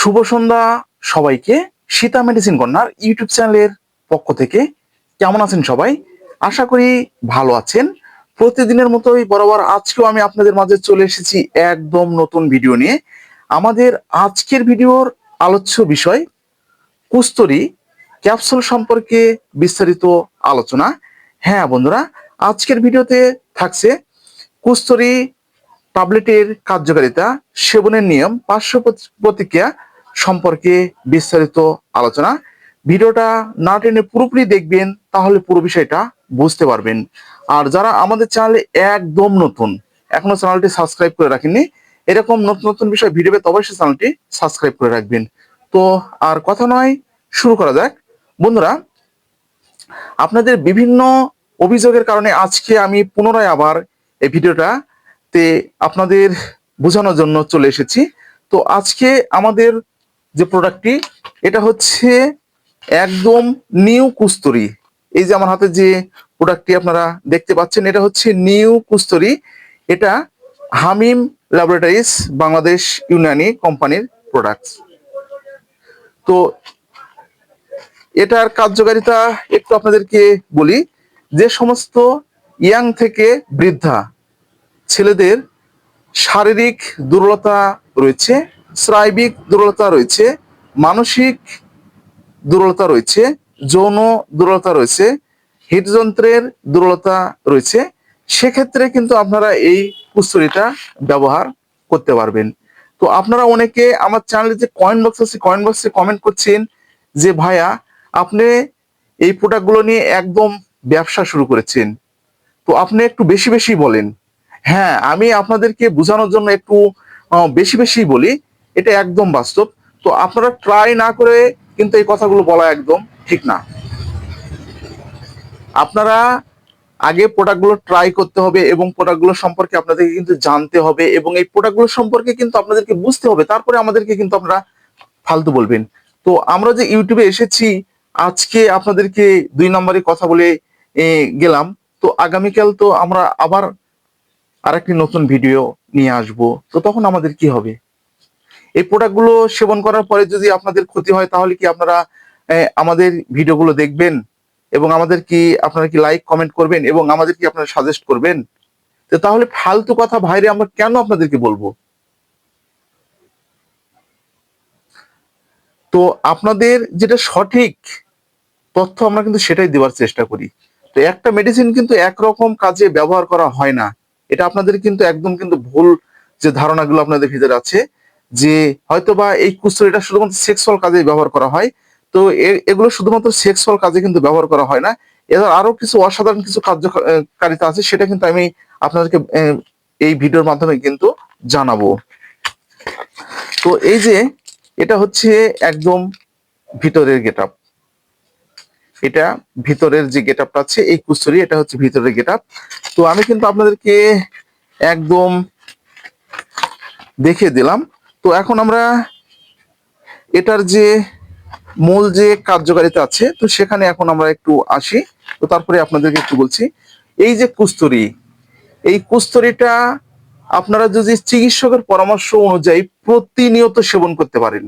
শুভ সন্ধ্যা সবাইকে। Sita medicine corner YouTube চ্যানেলের পক্ষ থেকে কেমন আছেন সবাই? আশা করি ভালো আছেন। প্রতিদিনের মতোই বরাবর আজকেও আমি আপনাদের মাঝে চলে এসেছি একদম নতুন ভিডিও নিয়ে। আমাদের আজকের ভিডিওর আলোচ্য বিষয় কুস্তরি ক্যাপসুল সম্পর্কে বিস্তারিত আলোচনা। হ্যাঁ বন্ধুরা, আজকের ভিডিওতে থাকছে কুস্তরি ট্যাবলেটের কার্যকারিতা, সেবনের নিয়ম, পার্শ্ব প্রতিক্রিয়া সম্পর্কে বিস্তারিত আলোচনা। ভিডিওটা না টেনে পুরোপুরি দেখবেন, তাহলে পুরো বিষয়টা বুঝতে পারবেন। আর যারা আমাদের চ্যানেলে একদম নতুন, এখনো চ্যানেলটি সাবস্ক্রাইব করে রাখেননি, এরকম নতুন নতুন বিষয় ভিডিও পেতে অবশ্যই চ্যানেলটি সাবস্ক্রাইব করে রাখবেন। তো আর কথা নয়, শুরু করা যাক। বন্ধুরা, আপনাদের বিভিন্ন অভিযোগের কারণে আজকে আমি পুনরায় আবার এই ভিডিওটাতে আপনাদের বোঝানোর জন্য চলে এসেছি। তো আজকে আমাদের যে প্রোডাক্টটি, এটা হচ্ছে একদম নিউ কুস্তরি। এই যে আমার হাতে যে প্রোডাক্টটি আপনারা দেখতে পাচ্ছেন, এটা হচ্ছে নিউ কুস্তরি। এটা হামিম ল্যাবরেটরিজ বাংলাদেশ ইউনানি কোম্পানির প্রোডাক্টস। তো এটার কার্যকারিতা একটু আপনাদেরকে বলি। যে সমস্ত ইয়াং থেকে বৃদ্ধা ছেলেদের শারীরিক দুর্বলতা রয়েছে, শারীরিক দুর্বলতা রয়েছে, মানসিক দুর্বলতা রয়েছে, যৌন দুর্বলতা রয়েছে, হৃদযন্ত্রের দুর্বলতা রয়েছে, সেক্ষেত্রে কিন্তু আপনারা এই কুস্তরিটা ব্যবহার করতে পারবেন। তো আপনারা অনেকে আমার চ্যানেলে যে কমেন্ট বক্স আছে, কমেন্ট বক্সে কমেন্ট করছেন যে ভাইয়া আপনি এই প্রোডাক্টগুলো নিয়ে একদম ব্যবসা শুরু করেছেন, তো আপনি একটু বেশি বেশি বলেন। হ্যাঁ, আমি আপনাদেরকে বোঝানোর জন্য একটু বেশি বেশি বলি, এটা একদম বাস্তব। তো আপনারা ট্রাই না করে কিন্তু এই কথাগুলো বলা একদম ঠিক না। আপনারা আগে প্রোডাক্টগুলো ট্রাই করতে হবে এবং প্রোডাক্টগুলো সম্পর্কে আপনাদেরকে কিন্তু জানতে হবে এবং এই প্রোডাক্টগুলো সম্পর্কে কিন্তু আপনাদেরকে বুঝতে হবে, তারপরে আমাদেরকে কিন্তু আপনারা ফালতু বলবেন। তো আমরা যে ইউটিউবে এসেছি, আজকে আপনাদেরকে 2 নম্বরে কথা বলে গেলাম। তো আগামীকাল তো আমরা আবার আরেকটি নতুন ভিডিও নিয়ে আসব। তো তখন আমাদের কি হবে? এই প্রোডাক্টগুলো সেবন করার পরে যদি আপনাদের ক্ষতি হয়, তাহলে কি আপনারা আমাদের ভিডিওগুলো দেখবেন এবং আপনারা কি লাইক কমেন্ট করবেন এবং আমাদের কি আপনারা সাজেস্ট করবেন? তো তাহলে ফালতু কথা বাইরে আমরা কেন আপনাদেরকে বলবো? তো আপনাদের যেটা সঠিক তথ্য আমরা কিন্তু সেটাই দেওয়ার চেষ্টা করি। তো একটা মেডিসিন কিন্তু একরকম কাজে ব্যবহার করা হয় না। এটা আপনাদের কিন্তু একদম কিন্তু ভুল যে ধারণাগুলো আপনাদের ভিতরে আছে, যে হয়তোবা এই কুস্তরিটা শুধুমাত্র সেক্সুয়াল কাজে ব্যবহার করা হয়। তো এগুলো শুধুমাত্র সেক্সুয়াল কাজে কিন্তু ব্যবহার করা হয় না। এর আরো কিছু অসাধারণ কিছু কার্যকারিতা আছে, সেটা কিন্তু আমি আপনাদেরকে এই ভিডিওর মাধ্যমে কিন্তু জানাবো। তো এই যে এটা হচ্ছে একদম ভিতরের গেটআপ। এটা ভিতরের যে গেটআপটা আছে, এই কুস্তরি, এটা হচ্ছে ভিতরের গেটআপ। তো আমি কিন্তু আপনাদেরকে একদম দেখিয়ে দিলাম। তো এখন আমরা এটার যে মূল যে কার্যকারিতা আছে, তো সেখানে এখন আমরা একটু আসি। তো তারপরে আপনাদেরকে একটু বলছি। এই যে কুস্তরি, এই কুস্তরিটা আপনারা যদি চিকিৎসকের পরামর্শ অনুযায়ী প্রতিনিয়ত সেবন করতে পারেন,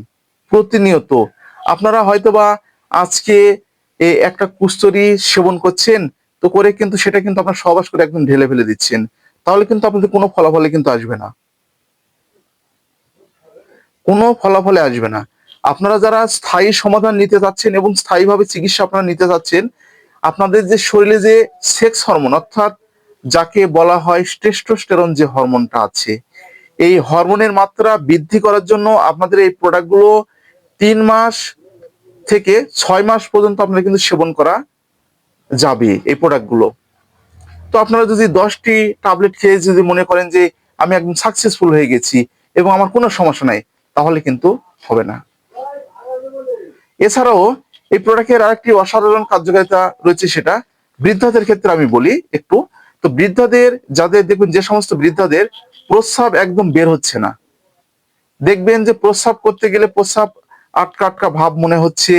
প্রতিনিয়ত আপনারা হয়তোবা আজকে একটা কুস্তরি সেবন করছেন, তো করে কিন্তু সেটা কিন্তু আপনার সহবাস করে একদম ঢেলে ফেলে দিচ্ছেন, তাহলে কিন্তু আপনাদের কোনো ফলাফলে কিন্তু আসবে না, কোনো ফলাফলে আসবে না। আপনারা যারা স্থায়ী সমাধান নিতে চাচ্ছেন এবং স্থায়ীভাবে চিকিৎসা আপনারা নিতে চাচ্ছেন, আপনাদের যে শরীরে যে সেক্স হরমোন, অর্থাৎ যাকে বলা হয় টেস্টোস্টেরন যে হরমোনটা আছে, এই হরমোনের মাত্রা বৃদ্ধি করার জন্য আপনাদের এই প্রোডাক্টগুলো 3 মাস থেকে 6 মাস পর্যন্ত আপনারা কিন্তু সেবন করা যাবে এই প্রোডাক্টগুলো। তো আপনারা যদি 10টি ট্যাবলেট খেয়ে যদি মনে করেন যে আমি একদম সাকসেসফুল হয়ে গেছি এবং আমার কোনো সমস্যা নাই, তাহলে কিন্তু হবে না। এছাড়াও এই প্রোডাক্টের আরেকটি অসাধারণ কার্যকারিতা রয়েছে, সেটা বৃদ্ধাদের ক্ষেত্রে আমি বলি একটু। তো বৃদ্ধাদের, যাদের দেখবেন যে সমস্ত বৃদ্ধাদের প্রস্রাব একদম বের হচ্ছে না, দেখবেন যে প্রস্রাব করতে গেলে প্রস্রাব আটকা আটকা ভাব মনে হচ্ছে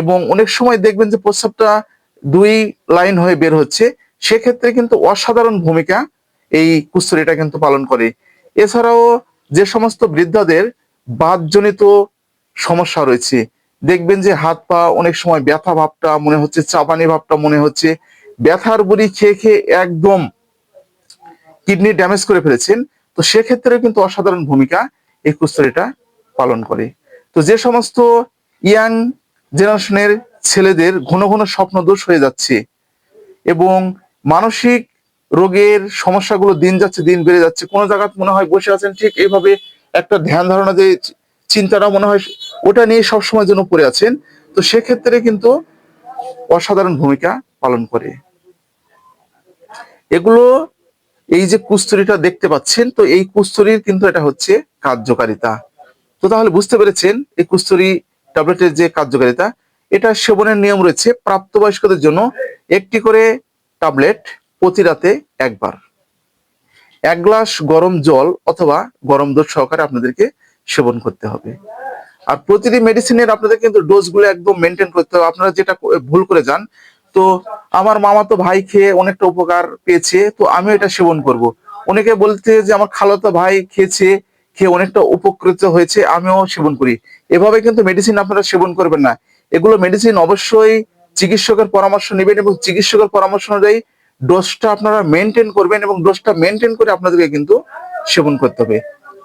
এবং অনেক সময় দেখবেন যে প্রস্রাবটা 2 লাইন হয়ে বের হচ্ছে, সেক্ষেত্রে কিন্তু অসাধারণ ভূমিকা এই কুস্তরিটা কিন্তু পালন করে। এছাড়াও যে সমস্ত বৃদ্ধাদের বাতজনিত সমস্যা রয়েছে, দেখবেন যে হাত পা অনেক সময় ব্যথা ভাবটা মনে হচ্ছে, চাবানি ভাবটা মনে হচ্ছে, ব্যথার বড়ি খেয়ে খেয়ে একদম কিডনি ড্যামেজ করে ফেলেছেন, তো সেক্ষেত্রে কিন্তু অসাধারণ ভূমিকা এই কুস্তরিটা পালন করে। তো যে সমস্ত ইয়াং জেনারেশনের ছেলেদের ঘন ঘন স্বপ্ন দোষ হয়ে যাচ্ছে এবং মানসিক রোগের সমস্যাগুলো দিন যাচ্ছে, দিন বেড়ে যাচ্ছে, কোনো জায়গায় মনে হয় বসে আছেন ঠিক এইভাবে একটা ধ্যান ধারণা যে চিন্তাটা মনে হয় ওটা নিয়ে সবসময় জন্য পড়ে আছেন, তো সেক্ষেত্রে কিন্তু অসাধারণ ভূমিকা পালন করে এগুলো। এই যে কুস্তরিটা দেখতে পাচ্ছেন, তো এই কুস্তরির কিন্তু এটা হচ্ছে কার্যকারিতা। তো তাহলে বুঝতে পেরেছেন এই কুস্তরি ট্যাবলেটের যে কার্যকারিতা, এটা সেবনের নিয়ম রয়েছে প্রাপ্তবয়স্কদের জন্য একটি করে ট্যাবলেট প্রতি রাতে একবার, 1 গ্লাস গরম জল অথবা গরম দুধ সহকারে আপনাদেরকে সেবন করতে হবে। আর প্রতিটি মেডিসিনের আপনাদের কিন্তু ডোজগুলো একদম মেনটেন করতে হবে। আপনারা যেটা ভুল করে যান, তো আমার মামাতো ভাই খেয়ে অনেকটা উপকার পেয়েছে, তো আমিও এটা সেবন করব। অনেকে বলতে যে আমার খালাতো ভাই খেয়েছে, খেয়ে অনেকটা উপকৃত হয়েছে, আমিও সেবন করি। এভাবে কিন্তু মেডিসিন আপনারা সেবন করবেন না। এগুলো মেডিসিন অবশ্যই চিকিৎসকের পরামর্শ নেবেন এবং চিকিৎসকের পরামর্শ অনুযায়ী ডোজটা আপনারা মেনটেন করবেন এবং ডোজটা মেনটেন করে আপনাদেরকে কিন্তু সেবন করতে হবে।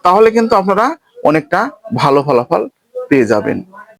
তাহলে কিন্তু আপনারা অনেকটা ভালো ফলাফল পেয়ে যাবেন।